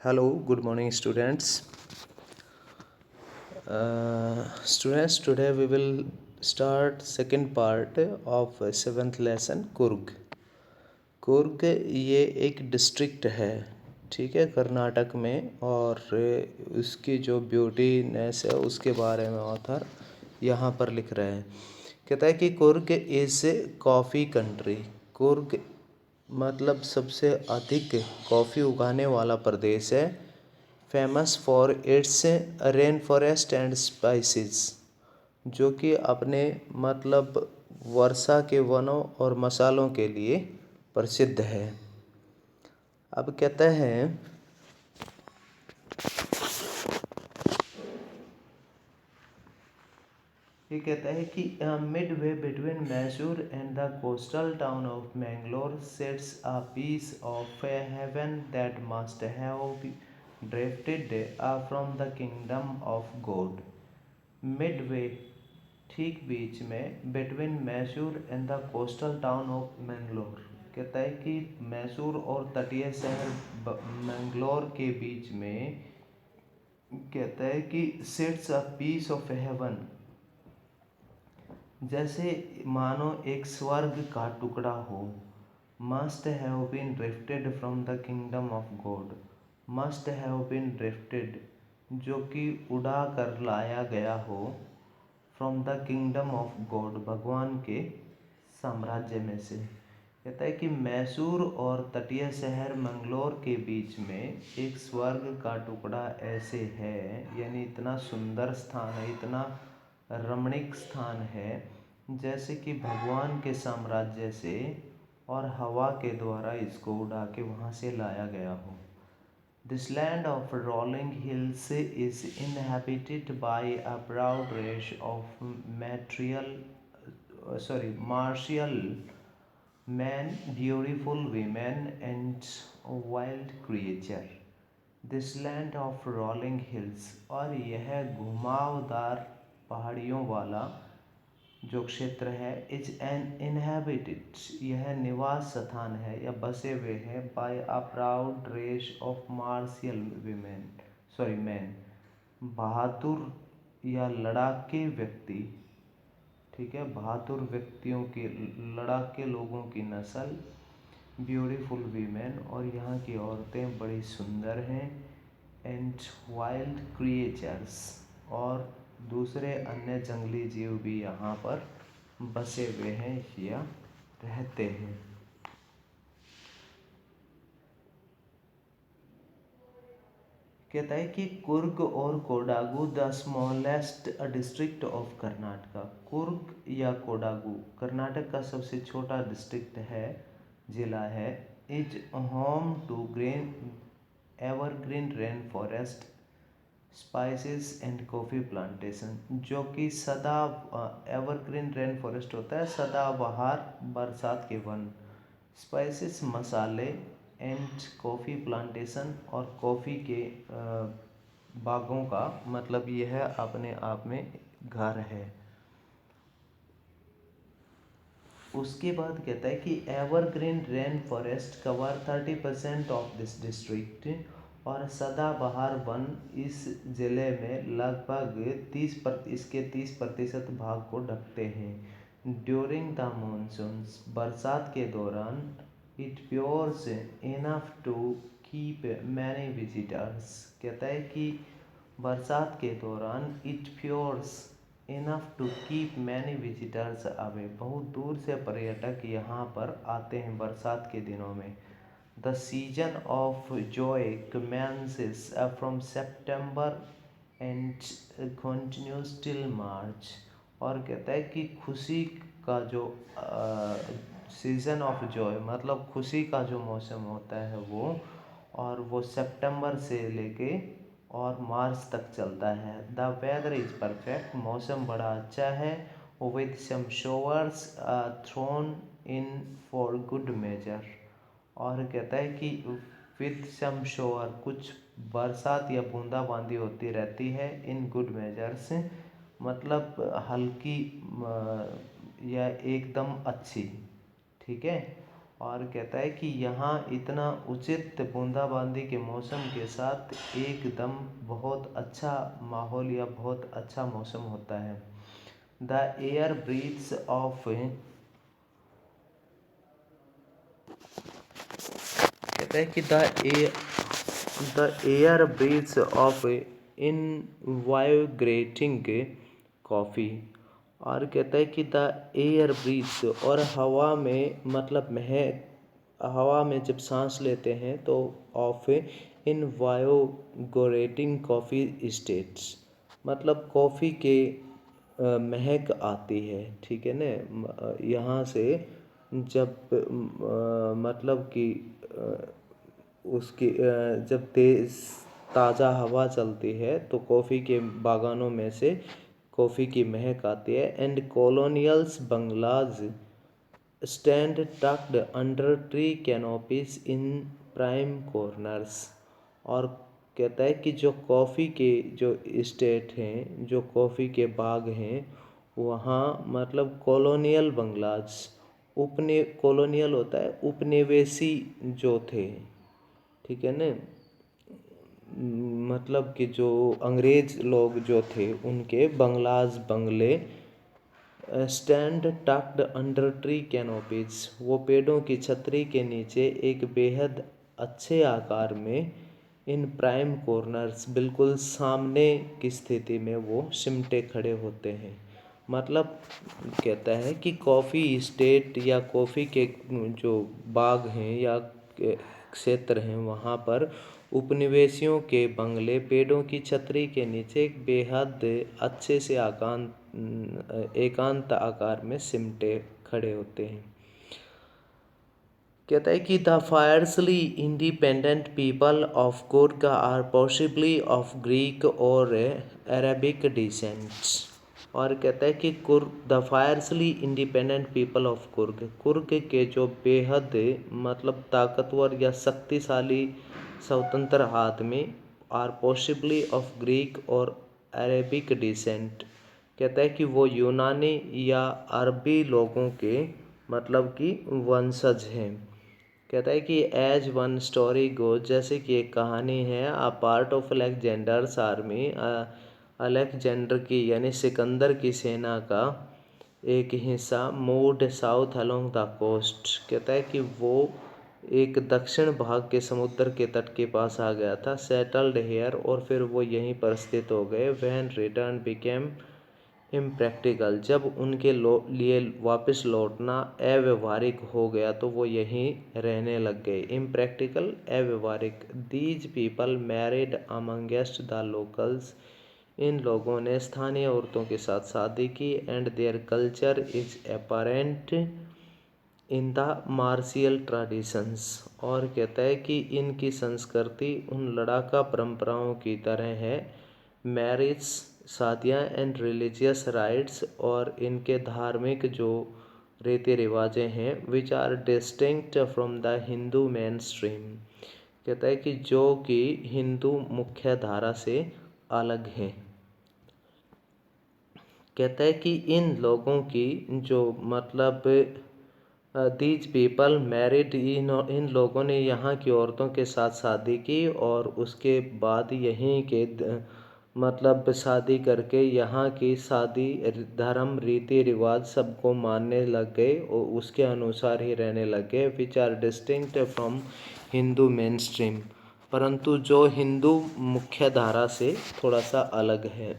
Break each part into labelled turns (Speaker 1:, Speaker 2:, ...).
Speaker 1: Hello, good morning, students. Students, today we will start second part of seventh lesson Coorg. Coorg ये एक district है, ठीक है, कर्नाटक में. और उसकी जो ब्यूटीनेस है उसके बारे में ऑथर यहाँ पर लिख रहे हैं. कहता है कि Coorg is coffee country. Coorg मतलब सबसे अधिक कॉफ़ी उगाने वाला प्रदेश है. Famous for its rain forest and spices, जो कि अपने मतलब वर्षा के वनों और मसालों के लिए प्रसिद्ध है. अब कहते हैं ये कहता है कि midway between Mysore and the coastal town of Mangalore sits a piece of heaven that must have drifted from the kingdom of God. Midway, ठीक बीच में, between Mysore and the coastal town of Mangalore. कहता है कि मैसूर और तटीय शहर मैंगलोर के बीच में कहता है कि sits a piece of heaven, जैसे मानो एक स्वर्ग का टुकड़ा हो. Must have been drifted from the kingdom of God. Must have been drifted, जो कि उड़ा कर लाया गया हो. From the kingdom of God, भगवान के साम्राज्य में से. कहता है कि मैसूर और तटीय शहर मंगलोर के बीच में एक स्वर्ग का टुकड़ा ऐसे है, यानी इतना सुंदर स्थान है, इतना रमणीक स्थान है, जैसे कि भगवान के साम्राज्य से और हवा के द्वारा इसको उड़ा के वहाँ से लाया गया हो. This land of rolling hills is inhabited by a broad race of martial men, beautiful women, and wild creature. This land of rolling hills, और यह घुमावदार पहाड़ियों वाला जो क्षेत्र है, इज एन इनहेबिटेड, यह निवास स्थान है या बसे हुए हैं, by a proud race of martial man, बहादुर या लड़ाके व्यक्ति, ठीक है, बहादुर व्यक्तियों के, लड़ाके लोगों की नस्ल. ब्यूटीफुल वीमेन, और यहाँ की औरतें बड़ी सुंदर हैं. एंड वाइल्ड क्रिएचर्स, और दूसरे अन्य जंगली जीव भी यहाँ पर बसे हुए हैं या रहते हैं. कहता है कि कुर्ग और Kodagu the smallest district of Karnataka. Coorg या कोडागू कर्नाटक का सबसे छोटा डिस्ट्रिक्ट है, जिला है. Is home to evergreen rain forest, spices and coffee plantation, जो कि सदा एवरग्रीन रेन फॉरेस्ट होता है, सदाबहार बरसात के वन. स्पाइसेस मसाले, एंड कॉफ़ी प्लांटेशन, और कॉफ़ी के बागों का मतलब यह अपने आप में घर है. उसके बाद कहता है कि evergreen rain forest cover 30% of this district, और सदाबहार वन इस ज़िले में लगभग इसके 30% भाग को ढकते हैं. ड्यूरिंग द मानसून्स, बरसात के दौरान, it pours enough to keep many visitors. कहता है कि बरसात के दौरान it pours enough to keep many visitors away, बहुत दूर से पर्यटक यहाँ पर आते हैं बरसात के दिनों में. The season of Joy commences from September and continues till March. और कहता है कि खुशी का जो सीज़न ऑफ जॉय मतलब खुशी का जो मौसम होता है वो, और वो सितंबर से लेके और मार्च तक चलता है. द वेदर इज़ परफेक्ट, मौसम बड़ा अच्छा है. With some showers thrown in for good measure. और कहता है कि विद सम शोवर, कुछ बरसात या बूंदाबांदी होती रहती है. इन गुड मेजर्स मतलब हल्की या एकदम अच्छी, ठीक है. और कहता है कि यहाँ इतना उचित बूंदाबांदी के मौसम के साथ एकदम बहुत अच्छा माहौल या बहुत अच्छा मौसम होता है। द एयर ब्रीथ्स ऑफ, कहता है कि the air breathes of invigorating coffee. और कहता है कि द एयर ब्रीथ्स, और हवा में मतलब महक, हवा में जब सांस लेते हैं तो ऑफ इनवाइगोरेटिंग कॉफ़ी स्टेट्स, मतलब कॉफ़ी के महक आती है, ठीक है ना। यहाँ से जब मतलब कि उसकी जब तेज़ ताज़ा हवा चलती है तो कॉफ़ी के बागानों में से कॉफ़ी की महक आती है। And colonials bungalows stand tucked under tree canopies in prime corners. और कहता है कि जो कॉफ़ी के जो स्टेट हैं, जो कॉफ़ी के बाग हैं, वहाँ मतलब कॉलोनियल बंगलाज, कॉलोनियल होता है उपनिवेशी जो थे, ठीक है ना, मतलब कि जो अंग्रेज लोग जो थे उनके बंगलाज, बंगले, stand tucked under tree canopies, वो पेड़ों की छतरी के नीचे एक बेहद अच्छे आकार में, इन प्राइम कॉर्नर्स, बिल्कुल सामने की स्थिति में वो सिमटे खड़े होते हैं। मतलब कहता है कि कॉफ़ी स्टेट या कॉफ़ी के जो बाग हैं या क्षेत्र हैं, वहाँ पर उपनिवेशियों के बंगले पेड़ों की छतरी के नीचे एक बेहद अच्छे से एकांत आकार में सिमटे खड़े होते हैं। कहता है कि the fiercely independent people of Coorg are possibly of Greek और अरेबिक डिसेंट्स। और कहता है कि the fiercely independent people of Coorg के जो बेहद मतलब ताकतवर या शक्तिशाली स्वतंत्र आदमी, आर पॉसिबली ऑफ ग्रीक और अरेबिक डिसेंट, कहता है कि वो यूनानी या अरबी लोगों के मतलब कि वंशज हैं। कहता है कि एज वन स्टोरी गो, जैसे कि एक कहानी है, a part of Alexander's army, Alexander की यानी सिकंदर की सेना का एक हिस्सा moved south along the coast. कहता है कि वो एक दक्षिण भाग के समुद्र के तट के पास आ गया था, सेटल्ड हेयर, और फिर वो यहीं पर स्थित हो गए। व्हेन रिटर्न बिकेम इम्प्रैक्टिकल, जब उनके लिए वापस लौटना अव्यवहारिक हो गया तो वो यहीं रहने लग गए। इम्प्रैक्टिकल, अव्यवहारिक। These people married amongst the locals, इन लोगों ने स्थानीय औरतों के साथ शादी की। And their culture is apparent in the martial traditions, और कहता है कि इनकी संस्कृति उन लड़ाका परंपराओं की तरह है। मैरिज, शादियाँ, एंड रिलीजियस राइट्स, और इनके धार्मिक जो रीति रिवाजें हैं, which are distinct from the Hindu mainstream. कहता है कि जो कि हिंदू मुख्य धारा से अलग हैं। कहता है कि इन लोगों की जो मतलब दीज पीपल मैरिड, इन लोगों ने यहाँ की औरतों के साथ शादी की और उसके बाद यहीं के मतलब शादी करके यहाँ की शादी धर्म रीति रिवाज सबको मानने लग गए और उसके अनुसार ही रहने लग गए। Which are distinct from Hindu mainstream, परंतु जो हिंदू मुख्य धारा से थोड़ा सा अलग है।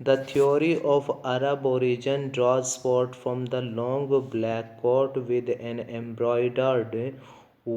Speaker 1: The theory of Arab origin draws support from the long black coat with an embroidered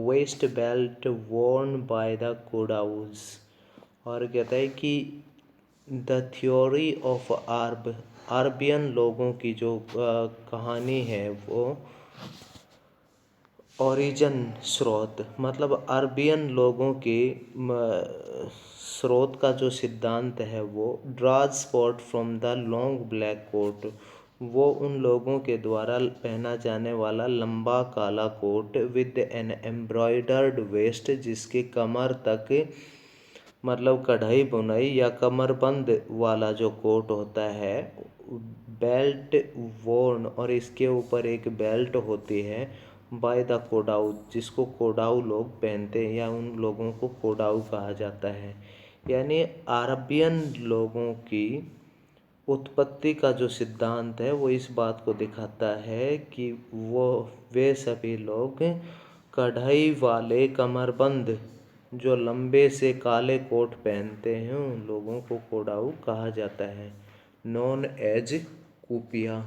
Speaker 1: waist belt worn by the Qudaus। और कहता है कि द थ्योरी ऑफ अरबियन लोगों की जो कहानी है, वो ओरिजिन, स्रोत, मतलब अरबियन लोगों के स्रोत का जो सिद्धांत है वो draws spot from the long black coat, वो उन लोगों के द्वारा पहना जाने वाला लंबा काला कोट विद एन एम्ब्रॉयडर्ड वेस्ट, जिसके कमर तक मतलब कढ़ाई बुनाई या कमरबंद वाला जो कोट होता है, बेल्ट वोर्न, और इसके ऊपर एक बेल्ट होती है, बाय द कोडाऊ, जिसको कोडाऊ लोग पहनते हैं या उन लोगों को कोडाऊ कहा जाता है। यानी अरबियन लोगों की उत्पत्ति का जो सिद्धांत है वो इस बात को दिखाता है कि वे सभी लोग कढ़ाई वाले कमरबंद जो लंबे से काले कोट पहनते हैं उन लोगों को कोडाऊ कहा जाता है। नॉन एज कूपिया,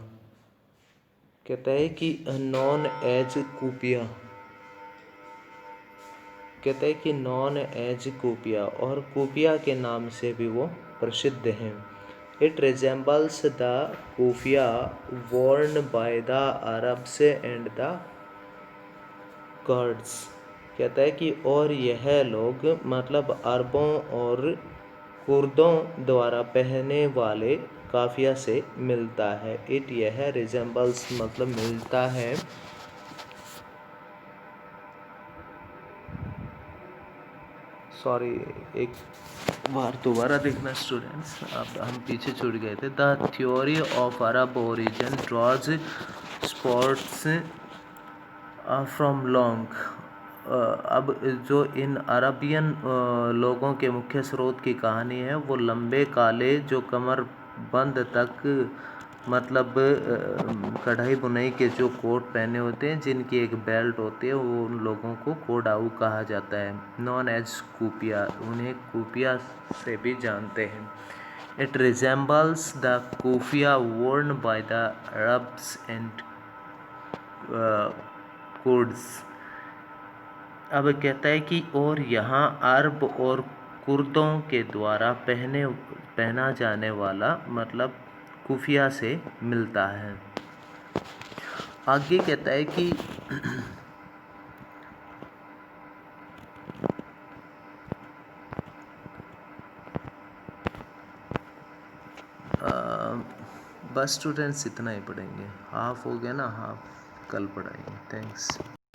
Speaker 1: कहता है कि नॉन एज कूपिया, कहता है कि नॉन एज कूपिया, और कूपिया के नाम से भी वो प्रसिद्ध हैं। It resembles the kufiya worn by the Arabs and the Kurds, कहता है कि और यह लोग मतलब अरबों और कुर्दों द्वारा पहने वाले काफिया से मिलता है। इट यह रिजेंबल्स मतलब मिलता है, सॉरी एक बार दोबारा देखना स्टूडेंट्स, अब हम पीछे छूट गए थे। The theory of Arab origin draws spots from long, अब जो इन अरबियन लोगों के मुख्य स्रोत की कहानी है वो लंबे काले जो कमर बंद तक मतलब कढ़ाई बुनाई के जो कोट पहने होते हैं जिनकी एक बेल्ट होती है वो उन लोगों को कोडाऊ कहा जाता है। नॉन एज कूपिया, उन्हें कूपिया से भी जानते हैं। It resembles the kufiya worn by the Arabs and Kurds, अब कहता है कि और यहाँ अरब और कुर्दों के द्वारा पहना जाने वाला मतलब कुफिया से मिलता है। आगे कहता है कि बस स्टूडेंट्स इतना ही पढ़ेंगे, हाफ हो गया ना, हाफ कल पढ़ाएंगे। थैंक्स।